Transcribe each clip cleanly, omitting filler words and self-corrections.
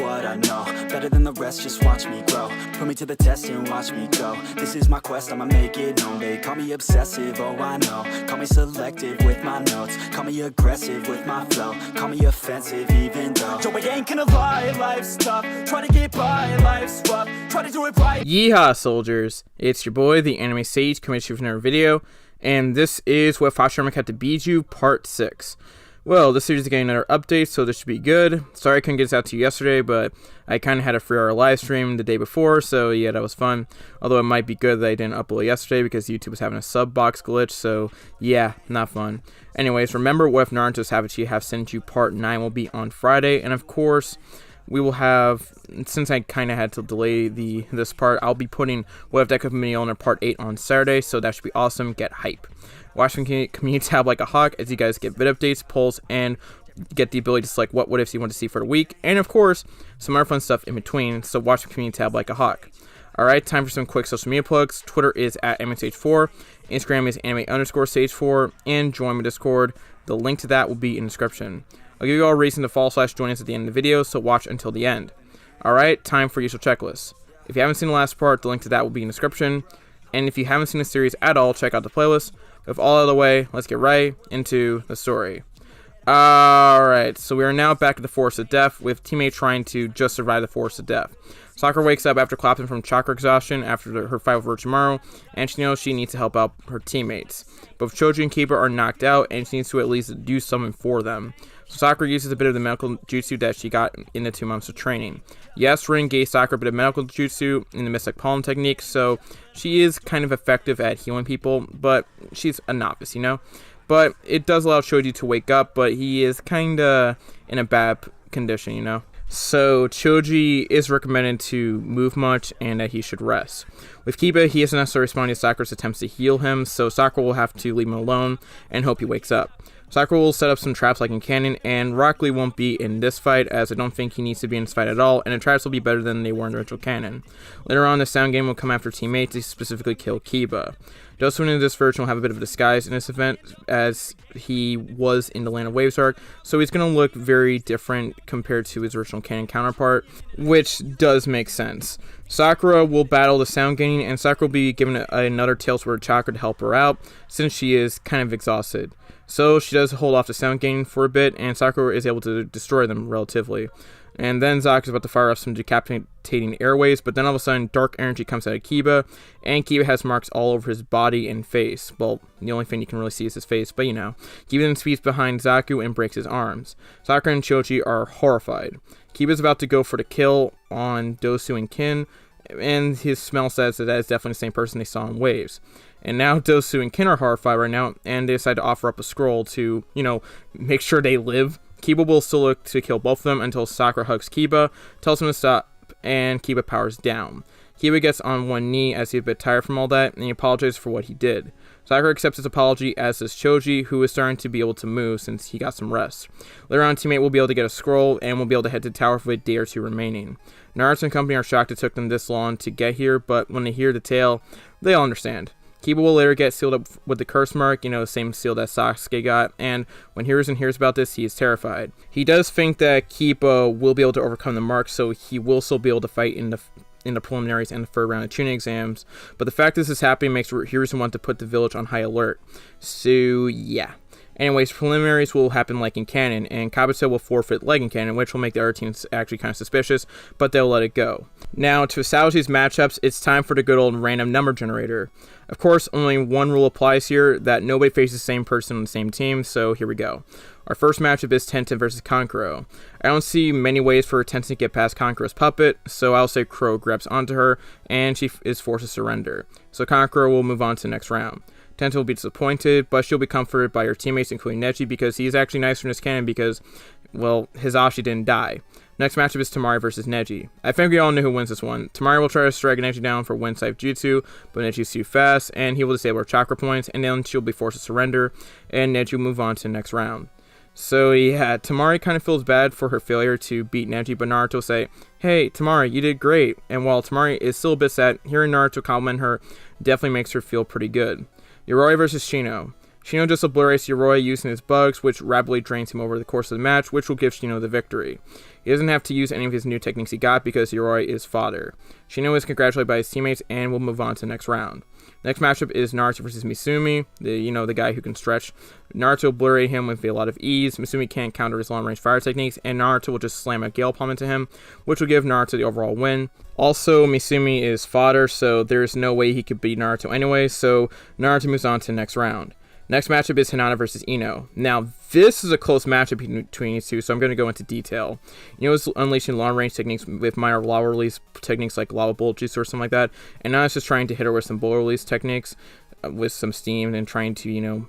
what I know. Better than the rest, just watch me grow. Put me to the test and watch me go. This is my quest, I'ma make it known. They call me obsessive, oh I know. Call me selective with my notes. Call me aggressive with my flow. Call me offensive even though Joe, I ain't gonna lie, life's tough. Try to get by, life's rough. Try to do it right. Yeehaw, soldiers! It's your boy, the Anime Sage, coming to you with another video. And this is what Hashirama kept to Bijuu Part 6. Well, this series is getting another update, so this should be good. Sorry I couldn't get this out to you yesterday, but I kind of had a 3-hour live stream the day before, so yeah, that was fun. Although it might be good that I didn't upload yesterday because YouTube was having a sub box glitch, so yeah, not fun. Anyways, remember What If Naruto's Have Senju Part 9 will be on Friday, and of course, we will have, since I kind of had to delay this part, I'll be putting What If Deku Mini Owner Part 8 on Saturday, so that should be awesome. Get hype. Watch the community tab like a hawk as you guys get vid updates, polls, and get the ability to select what ifs you want to see for the week, and of course, some other fun stuff in between, so watch the community tab like a hawk. Alright, time for some quick social media plugs. Twitter is at AnimeSage4, Instagram is anime_sage4, and join my Discord. The link to that will be in the description. I'll give you all a reason to follow/join us at the end of the video, so watch until the end. Alright, time for usual checklists. If you haven't seen the last part, the link to that will be in the description. And if you haven't seen the series at all, check out the playlist. With all out of the way, let's get right into the story. Alright, so we are now back at the Forest of Death, with teammate trying to just survive the Forest of Death. Sakura wakes up after collapsing from chakra exhaustion after her fight with Orochimaru, and she knows she needs to help out her teammates. Both Choji and Kiba are knocked out, and she needs to at least do something for them. So Sakura uses a bit of the medical jutsu that she got in the 2 months of training. Yes, Rin gave Sakura a bit of medical jutsu in the Mystic Palm technique, so she is kind of effective at healing people, but she's a novice, you know? But it does allow Choji to wake up, but he is kinda in a bad condition, you know? So Choji is recommended to move much and that he should rest. With Kiba, he isn't necessarily responding to Sakura's attempts to heal him, so Sakura will have to leave him alone and hope he wakes up. Sakura will set up some traps like in canon, and Rock Lee won't be in this fight as I don't think he needs to be in this fight at all, and the traps will be better than they were in the original canon. Later on, the sound game will come after teammates to specifically kill Kiba. Josuke in this version will have a bit of a disguise in this event as he was in the Land of Waves arc, so he's going to look very different compared to his original canon counterpart, which does make sense. Sakura will battle the sound gaining, and Sakura will be given another Tail Sword Chakra to help her out since she is kind of exhausted. So she does hold off the sound gaining for a bit, and Sakura is able to destroy them relatively. And then Zaku is about to fire off some decapitating airwaves, but then all of a sudden dark energy comes out of Kiba, and Kiba has marks all over his body and face. Well, the only thing you can really see is his face, but you know. Kiba then speeds behind Zaku and breaks his arms. Sakura and Choji are horrified. Kiba is about to go for the kill on Dosu and Kin, and his smell says that is definitely the same person they saw in Waves. And now Dosu and Kin are horrified right now, and they decide to offer up a scroll to, you know, make sure they live. Kiba will still look to kill both of them until Sakura hugs Kiba, tells him to stop, and Kiba powers down. Kiba gets on one knee as he's a bit tired from all that, and he apologizes for what he did. Sakura accepts his apology, as does Choji, who is starting to be able to move since he got some rest. Later on, teammate will be able to get a scroll, and will be able to head to the tower for a day or two remaining. Naruto and company are shocked it took them this long to get here, but when they hear the tale, they all understand. Kiba will later get sealed up with the curse mark, you know, the same seal that Sasuke got, and when Hiruzen hears about this, he is terrified. He does think that Kiba will be able to overcome the mark, so he will still be able to fight in the preliminaries and the third round of tuning exams, but the fact this is happening makes Hiruzen want to put the village on high alert. So, yeah. Anyways, preliminaries will happen like in canon, and Kabuto will forfeit leg in canon, which will make the other teams actually kind of suspicious, but they'll let it go. Now, to establish these matchups, it's time for the good old random number generator. Of course, only one rule applies here, that nobody faces the same person on the same team, so here we go. Our first matchup is Tenten versus Kankuro. I don't see many ways for Tenten to get past Kankuro's puppet, so I'll say Crow grabs onto her, and she is forced to surrender. So Kankuro will move on to the next round. Tenten will be disappointed, but she'll be comforted by her teammates, including Neji, because he's actually nicer in his canon because, well, Hizashi didn't die. Next matchup is Temari versus Neji. I think we all know who wins this one. Temari will try to strike Neji down for wind type jutsu, but Neji's too fast, and he will disable her chakra points, and then she'll be forced to surrender, and Neji will move on to the next round. So yeah, Temari kind of feels bad for her failure to beat Neji, but Naruto will say, "Hey, Temari, you did great." And while Temari is still a bit sad, hearing Naruto compliment her definitely makes her feel pretty good. Yoroi versus Shino. Shino just obliterates Yoroi using his bugs, which rapidly drains him over the course of the match, which will give Shino the victory. He doesn't have to use any of his new techniques he got because Yoroi is fodder. Shino is congratulated by his teammates and will move on to the next round. Next matchup is Naruto versus Misumi, the guy who can stretch. Naruto will obliterate him with a lot of ease. Misumi can't counter his long-range fire techniques, and Naruto will just slam a Gale Palm into him, which will give Naruto the overall win. Also, Misumi is fodder, so there's no way he could beat Naruto anyway, so Naruto moves on to the next round. Next matchup is Hinata versus Ino. Now, this is a close matchup between these two, so I'm going to go into detail. Ino is unleashing long-range techniques with minor lava release techniques like lava bullet juice or something like that, and Hinata's just trying to hit her with some bullet release techniques with some steam and trying to,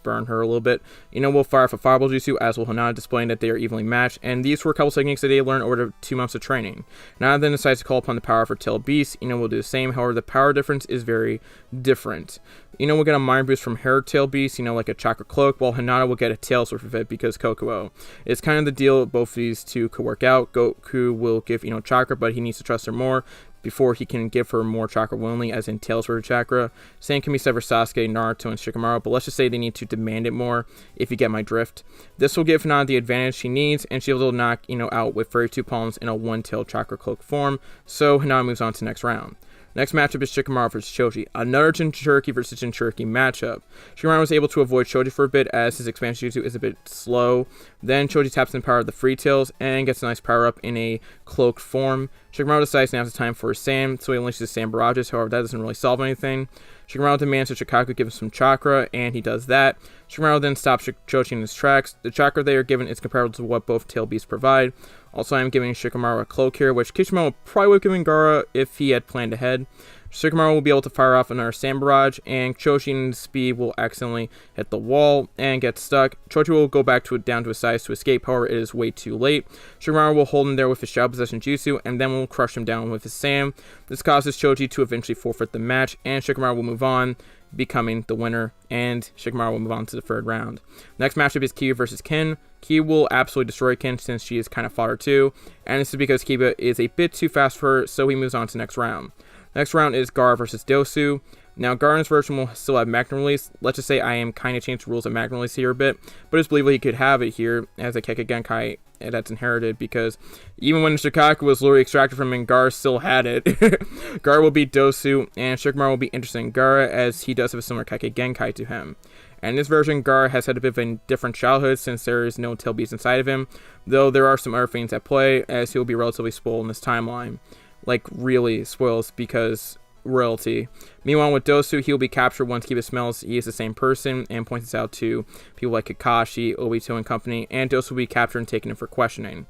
burn her a little bit. Ino will fire off a fireball jutsu, as will Hinata, displaying that they are evenly matched, and these were a couple techniques that they learned over 2 months of training. Hinata then decides to call upon the power of her tail beast. Ino will do the same, however the power difference is very different. Ino will get a minor boost from her tail beast, like a chakra cloak, while Hinata will get a tail sword of it because Kokuo. It's kind of the deal both of these two could work out. Goku will give Ino chakra, but he needs to trust her more before he can give her more chakra willingly, as in tail sword chakra. Same can be said for Sasuke, Naruto, and Shikamaru, but let's just say they need to demand it more, if you get my drift. This will give Hinata the advantage she needs, and she'll be able to knock out with 32 palms in a one-tailed chakra cloak form, so Hinata moves on to the next round. Next matchup is Shikamaru versus Choji, another Jinchuriki versus Jinchuriki matchup. Shikamaru was able to avoid Choji for a bit as his expansion jutsu is a bit slow. Then Choji taps in the power of the Free Tails and gets a nice power up in a cloaked form. Shikamaru decides now is the time for his Sand, so he unleashes his Sand barrages, however that doesn't really solve anything. Shikamaru demands that Shikaku give him some chakra, and he does that. Shikamaru then stops Choji in his tracks. The chakra they are given is comparable to what both tail beasts provide. Also, I am giving Shikamaru a cloak here, which Kishimoto would probably would have given Gaara if he had planned ahead. Shikamaru will be able to fire off another Sand Barrage, and Chojin's speed will accidentally hit the wall and get stuck. Choji will go back down to his sides to escape, however it is way too late. Shikamaru will hold him there with his Shadow Possession Jutsu, and then will crush him down with his Sand. This causes Choji to eventually forfeit the match, and Shikamaru will move on, becoming the winner, and Shikamaru will move on to the third round. Next matchup is Kiba versus Ken. Kiba will absolutely destroy Ken since she is kind of fodder too, and this is because Kiba is a bit too fast for her, so he moves on to the next round. Next round is Gaara versus Dosu. Now, Gaara's version will still have Magnum Release. Let's just say I am kind of changed the rules of Magnum Release here a bit, but it's believable he could have it here as a Kekkei Genkai that's inherited, because even when Shikaku was literally extracted from him, Gaara still had it. Gaara will beat Dosu, and Shikamaru will be interested in Gaara as he does have a similar Kekkei Genkai to him. And in this version, Gaara has had a bit of a different childhood since there is no tail beast inside of him, though there are some other things at play, as he will be relatively spoiled in this timeline. Like, really spoils because royalty. Meanwhile, with Dosu, he will be captured once Kiba smells he is the same person and points this out to people like Kakashi, Obito, and company, and Dosu will be captured and taken in for questioning.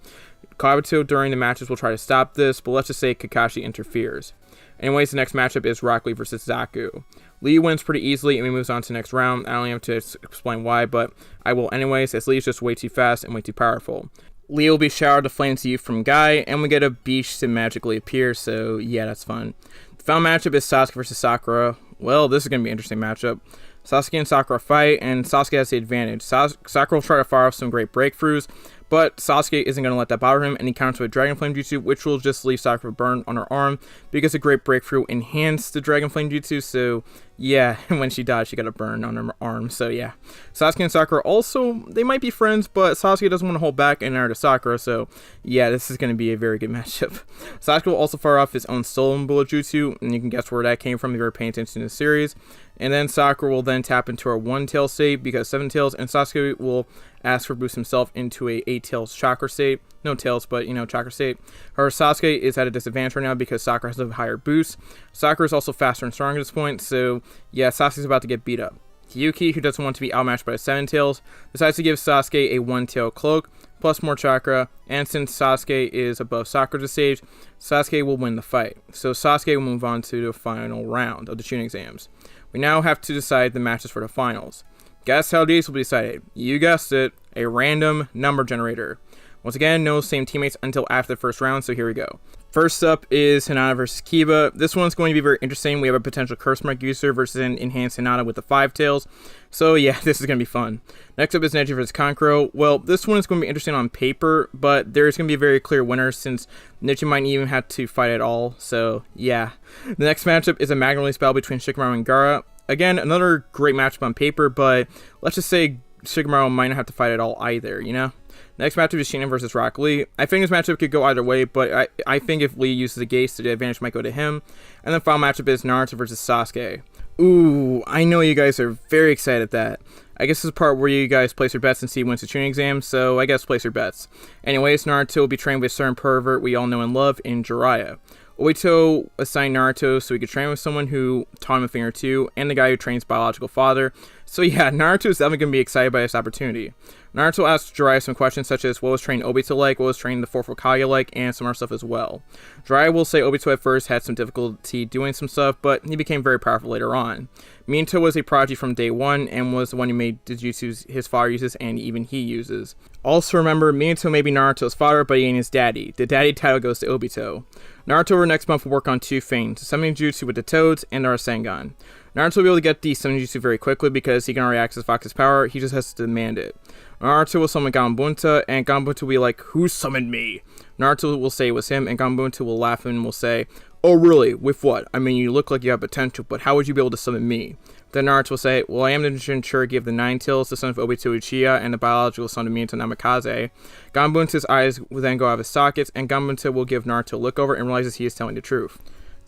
Kabuto during the matches will try to stop this, but let's just say Kakashi interferes. Anyways, the next matchup is Rock Lee versus Zaku. Lee wins pretty easily and he moves on to the next round. I don't have to explain why, but I will anyways, as Lee is just way too fast and way too powerful. Lee will be showered with flames you from Guy, and we get a beach to magically appear, so yeah, that's fun. The final matchup is Sasuke versus Sakura. Well, this is going to be an interesting matchup. Sasuke and Sakura fight, and Sasuke has the advantage. Sakura will try to fire off some great breakthroughs, but Sasuke isn't going to let that bother him, and he counters with Dragon Flame Jutsu, which will just leave Sakura burned on her arm, because a great breakthrough enhanced the Dragon Flame Jutsu, so yeah, when she died, she got a burn on her arm, so yeah. Sasuke and Sakura also, they might be friends, but Sasuke doesn't want to hold back in order to Sakura, so yeah, this is going to be a very good matchup. Sasuke will also fire off his own stolen bullet jutsu, and you can guess where that came from if you're paying attention to the series. And then Sakura will then tap into her one tail state because 7 tails, and Sasuke will ask for boost himself into a 8 tails chakra state. No tails, but chakra state. However, Sasuke is at a disadvantage right now because Sakura has a higher boost. Sakura is also faster and stronger at this point, so yeah, Sasuke's about to get beat up. Yuki, who doesn't want to be outmatched by the 7 tails, decides to give Sasuke a 1 tail cloak, plus more chakra, and since Sasuke is above Sakura's stage, Sasuke will win the fight. So Sasuke will move on to the final round of the tuning exams. We now have to decide the matches for the finals. Guess how these will be decided? You guessed it, a random number generator. Once again, no same teammates until after the first round, so here we go. First up is Hinata versus Kiba. This one's going to be very interesting. We have a potential Curse Mark user versus an enhanced Hinata with the 5 tails. So yeah, this is going to be fun. Next up is Neji versus Kankuro. Well, this one is going to be interesting on paper, but there's going to be a very clear winner since Neji might even have to fight at all. So yeah. The next matchup is a Magnum Release battle between Shikamaru and Gaara. again, another great matchup on paper, but let's just say Shikamaru might not have to fight at all either, you know? Next matchup is Shinan versus Rock Lee. I think this matchup could go either way, but I think if Lee uses the gates, the advantage might go to him. And the final matchup is Naruto versus Sasuke. Ooh, I know you guys are very excited at that. I guess this is the part where you guys place your bets and see who wins the tuning exam, so I guess place your bets. Anyways, Naruto will be trained with a certain pervert we all know and love in Jiraiya. Obito assigned Naruto so he could train with someone who taught him a thing or two, and the guy who trains biological father. So yeah, Naruto is definitely going to be excited by this opportunity. Naruto asked Jiraiya some questions such as what was training Obito like, what was training the fourth Hokage like, and some other stuff as well. Jiraiya will say Obito at first had some difficulty doing some stuff, but he became very powerful later on. Minato was a prodigy from day one, and was the one who made the jutsus his father uses, and even he uses. Also remember, Minato may be Naruto's father, but he ain't his daddy. The daddy title goes to Obito. Naruto over next month will work on two things, the summoning jutsu with the toads, and the Rasengan. Naruto will be able to get the summoning jutsu very quickly because he can already access Fox's power, he just has to demand it. Naruto will summon Ganbunta, and Ganbunta will be like, who summoned me? Naruto will say it was him, and Ganbunta will laugh and will say, oh really, with what? I mean, you look like you have potential, but how would you be able to summon me? Then Naruto will say, well, I am the Jinchuriki of the Nine Tails, the son of Obito Uchiha, and the biological son of Minato Namikaze. Ganbunta's eyes will then go out of his sockets, and Ganbunta will give Naruto a look over and realizes he is telling the truth.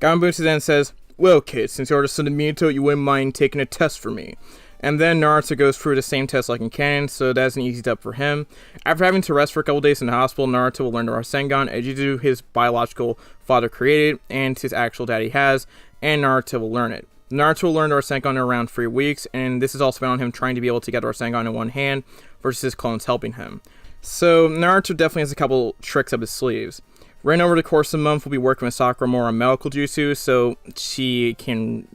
Ganbunta then says, well kid, since you're the son of Minato, you wouldn't mind taking a test for me. And then Naruto goes through the same test like in canon, so that's an easy step for him. After having to rest for a couple days in the hospital, Naruto will learn the Rasengan, a jutsu his biological father created, and his actual daddy has, and Naruto will learn it. Naruto will learn the Rasengan in around 3 weeks, and this is also found on him trying to be able to get the Rasengan in one hand, versus his clones helping him. So Naruto definitely has a couple tricks up his sleeves. Right over the course of the month, we'll be working with Sakura more on medical jutsu, so she can,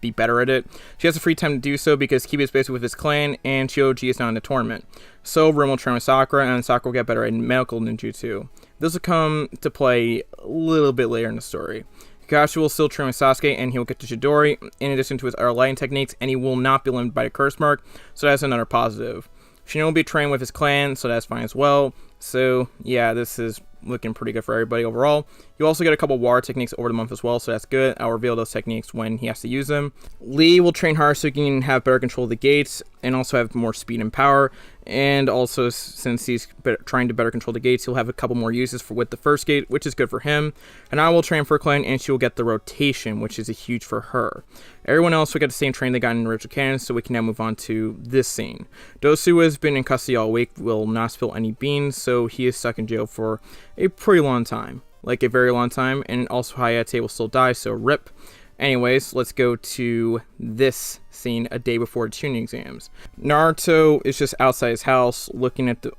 be better at it. She has the free time to do so because Kiba is basically with his clan, and Choji is not in the tournament. So Rin will train with Sakura, and Sakura will get better at medical ninjutsu. This will come to play a little bit later in the story. Kakashi will still train with Sasuke, and he will get to Chidori, in addition to his other lighting techniques, and he will not be limited by the curse mark, so that's another positive. Shinon will be trained with his clan, so that's fine as well. So yeah, this is looking pretty good for everybody overall. You also get a couple water techniques over the month as well, so that's good. I'll reveal those techniques when he has to use them. Lee will train hard so he can have better control of the gates and also have more speed and power. And also, since he's trying to better control the gates, he'll have a couple more uses with the first gate, which is good for him. And I will train for clan, and she will get the rotation, which is a huge for her. Everyone else will get the same training they got in the original canon, so we can now move on to this scene. Dosu has been in custody all week, will not spill any beans, so he is stuck in jail for a pretty long time. Like a very long time, and also Hayate will still die, so rip. Anyways, let's go to this scene a day before tuning exams. Naruto is just outside his house,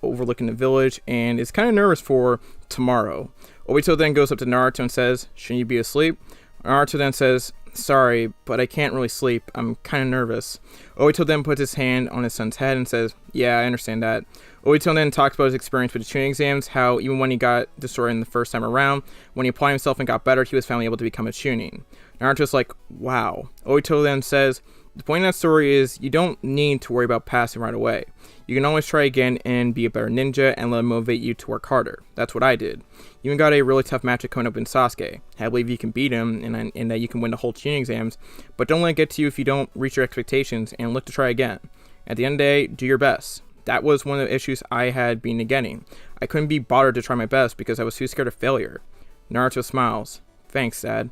overlooking the village, and is kind of nervous for tomorrow. Obito then goes up to Naruto and says, shouldn't you be asleep? Naruto then says, sorry, but I can't really sleep. I'm kind of nervous. Obito then puts his hand on his son's head and says, yeah, I understand that. Obito then talks about his experience with the tuning exams, how even when he got destroyed in the first time around, when he applied himself and got better, he was finally able to become a tuning. Naruto's like, wow. Obito then says, the point of that story is you don't need to worry about passing right away. You can always try again and be a better ninja and let it motivate you to work harder. That's what I did. You even got a really tough matchup coming up in Sasuke. I believe you can beat him and that you can win the whole tuning exams, but don't let it get to you if you don't reach your expectations and look to try again. At the end of the day, do your best. That was one of the issues I had been getting. I couldn't be bothered to try my best because I was too scared of failure. Naruto smiles. Thanks, Dad.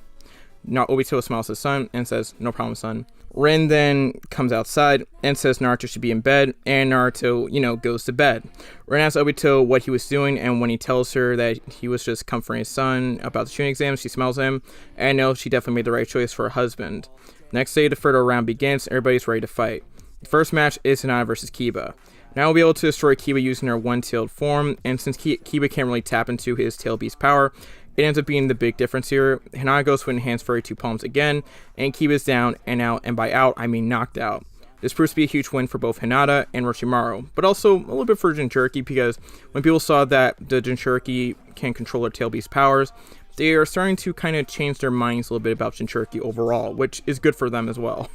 Obito smiles at his son and says, no problem, son. Rin then comes outside and says Naruto should be in bed, and Naruto, goes to bed. Rin asks Obito what he was doing, and when he tells her that he was just comforting his son about the tuning exam, she smiles at him, and knows she definitely made the right choice for her husband. Next day, the third round begins, everybody's ready to fight. The first match is Hinata versus Kiba. Now we'll be able to destroy Kiba using her one-tailed form, and since Kiba can't really tap into his tail beast power, it ends up being the big difference here. Hinata goes for Enhanced Furry 2 Palms again, and Kiba's down and out, and by out, I mean knocked out. This proves to be a huge win for both Hinata and Orochimaru, but also a little bit for Jinchuriki, because when people saw that the Jinchuriki can control their tail beast powers, they are starting to kind of change their minds a little bit about Jinchuriki overall, which is good for them as well,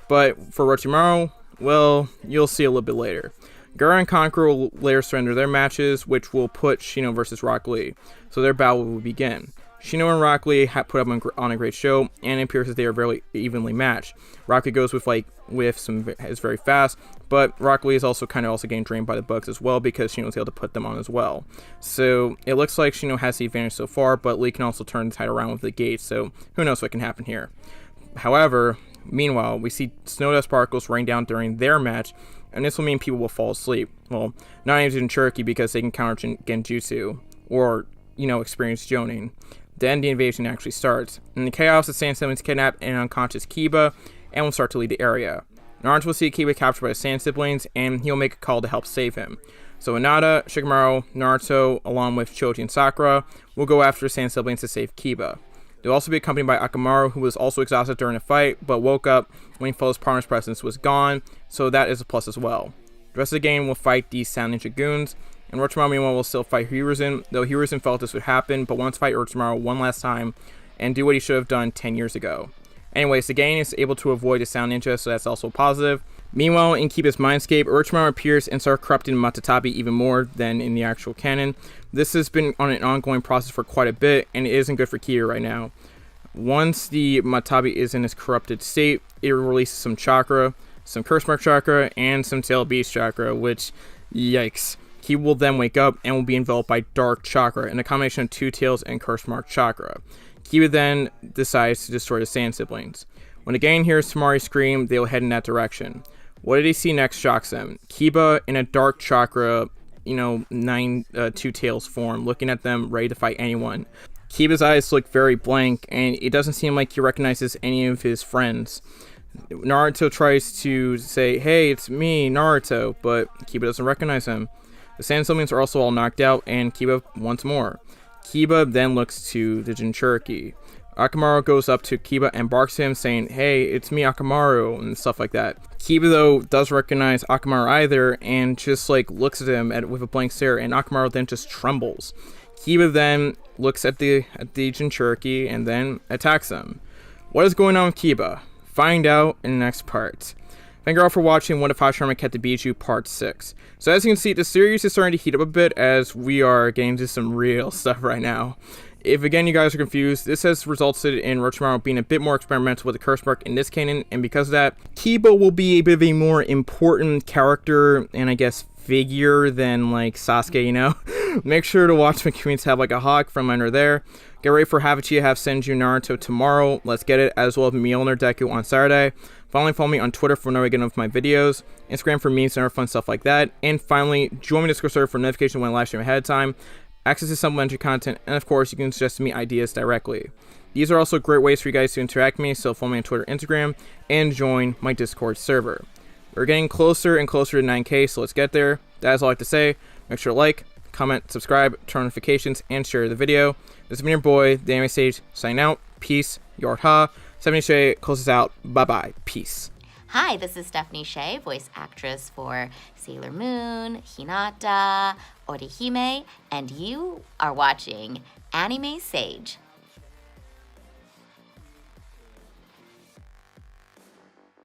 But for Orochimaru, well, you'll see a little bit later. Gaara and Conqueror will later surrender their matches, which will put Shino versus Rock Lee, so their battle will begin. Shino and Rock Lee put up on a great show, and it appears that they are very evenly matched. Rock Lee goes is very fast, but Rock Lee is also getting drained by the bugs as well because Shino was able to put them on as well. So it looks like Shino has the advantage so far, but Lee can also turn the tide around with the gate, so who knows what can happen here. However, meanwhile, we see snow dust particles rain down during their match, and this will mean people will fall asleep. Well, not even Jinchuriki because they can counter Genjutsu, or, experience Jonin. Then the invasion actually starts. In the chaos, the Sand Siblings kidnap an unconscious Kiba and will start to lead the area. Naruto will see Kiba captured by the Sand Siblings, and he'll make a call to help save him. So Hinata, Shikamaru, Naruto, along with Choji and Sakura, will go after the Sand Siblings to save Kiba. They'll also be accompanied by Akamaru, who was also exhausted during the fight, but woke up when he felt his partner's presence was gone, so that is a plus as well. The rest of the game will fight these Sound Ninja goons, and Orochimaru meanwhile will still fight Hiruzen, though Hiruzen felt this would happen, but wants to fight Orochimaru one last time and do what he should have done 10 years ago. Anyways, the gang is able to avoid the Sound Ninja, so that's also positive. Meanwhile, in Kiba's mindscape, Orochimaru appears and starts corrupting Matatabi even more than in the actual canon. This has been on an ongoing process for quite a bit, and it isn't good for Kiba right now. Once the Matatabi is in its corrupted state, it releases some chakra, some Curse Mark chakra, and some Tail Beast chakra, which, yikes. He will then wake up and will be enveloped by Dark Chakra, and a combination of Two Tails and Curse Mark Chakra. Kiba then decides to destroy the Sand Siblings. When the gang hears Tamari scream, they will head in that direction. What did he see next shocks them. Kiba in a Dark Chakra, Two Tails form, looking at them, ready to fight anyone. Kiba's eyes look very blank, and it doesn't seem like he recognizes any of his friends. Naruto tries to say, "Hey, it's me, Naruto," but Kiba doesn't recognize him. The Sand Siblings are also all knocked out, and Kiba wants more. Kiba then looks to the Jinchuriki. Akamaru goes up to Kiba and barks at him, saying, "Hey, it's me, Akamaru," and stuff like that. Kiba, though, does recognize Akamaru either, and just, looks at him with a blank stare, and Akamaru then just trembles. Kiba then looks at the Jinchuriki and then attacks them. What is going on with Kiba? Find out in the next part. Thank you all for watching What If Hashirama Kept the Bijuu Part 6. So as you can see, the series is starting to heat up a bit as we are getting into some real stuff right now. If again you guys are confused, this has resulted in Orochimaru being a bit more experimental with the Curse Mark in this canon, and because of that, Kiba will be a bit of a more important character and I guess figure than Sasuke, Make sure to watch my community tab like a hawk from under there. Get ready for Havachi have Senju Naruto tomorrow. Let's get it, as well as Mjolnir Deku on Saturday. Finally, follow me on Twitter for notification of my videos, Instagram for memes and other fun stuff like that. And finally, join me Discord server for notification when I live stream ahead of time, access to supplementary content, and of course, you can suggest to me ideas directly. These are also great ways for you guys to interact with me, so follow me on Twitter, Instagram, and join my Discord server. We're getting closer and closer to 9K, so let's get there. That is all I have to say. Make sure to like, comment, subscribe, turn on notifications, and share the video. This has been your boy, the Anime Sage, signing out. Peace. YEEHAW. Stephanie Shea closes out. Bye-bye. Peace. Hi, this is Stephanie Shea, voice actress for Sailor Moon, Hinata, Orihime, and you are watching Anime Sage.